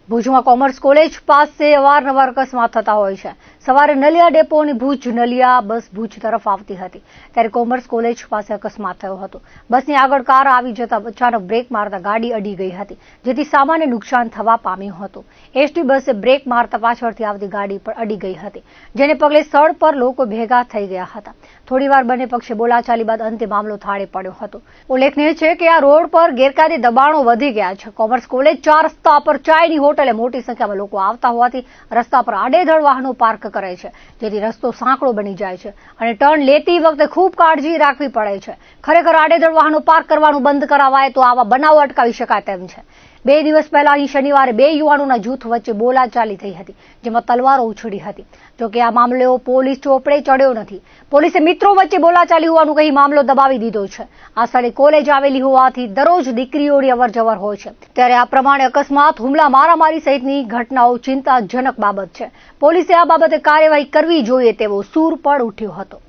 ભુજમાં commerce college પાસે અવારનવાર અકસ્માત થતા હોય છે। સવારે નલિયા ડેપોની ભુજ નલિયા બસ ભુજ તરફ આવતી હતી ત્યારે કોમર્સ કોલેજ પાસે અકસ્માત થયો હતો। બસની આગળ કાર આવી જતા અચાનક બ્રેક મારતા ગાડી અડી ગઈ હતી, જેથી સામાન્ય નુકસાન થવા પામ્યું હતું। એસટી બસે બ્રેક મારતા પાછળથી આવતી ગાડી પર અડી ગઈ હતી, જેને પગલે સ્થળ પર લોકો ભેગા થઈ ગયા હતા। થોડીવાર બંને પક્ષે બોલાચાલી બાદ અંતે મામલો થાળે પડ્યો હતો। ઉલ્લેખનીય છે કે આ રોડ પર ગેરકાયદે દબાણો વધી ગયા છે। કોમર્સ કોલેજ 4 રસ્તા પર ચાયની હોટલે મોટી સંખ્યામાં લોકો આવતા હોવાથી રસ્તા પર આડેધડ વાહનો પાર્ક કરે છે, જેથી રસ્તો સાંકડો બની જાય છે અને ટર્ન લેતી વખતે ખૂબ કાળજી રાખવી પડે છે। ખરેખર આડેધડ વાહનો પાર્ક કરવાનું બંધ કરાવાય તો આવા બનાવો અટકાવી શકાય તેમ છે। 2 દિવસ પહેલા અહીં શનિવારે 2 યુવાનોના જૂથ વચ્ચે બોલાચાલી થઈ હતી, જેમાં તલવારો ઉછળી હતી। જોકે આ મામલે પોલીસ ચોપડે ચડ્યો નથી। પોલીસે મિત્રો વચ્ચે બોલાચાલી હોવાનું કહી મામલો દબાવી દીધો છે। આ સ્થળે કોલેજ આવેલી હોવાથી દરરોજ દીકરીઓની અવરજવર હોય છે, ત્યારે આ પ્રમાણે અકસ્માત, હુમલા, મારામારી સહિતની ઘટનાઓ ચિંતાજનક બાબત છે। પોલીસે આ બાબતે કાર્યવાહી કરવી જોઈએ તેવો સૂર પણ ઉઠ્યો હતો।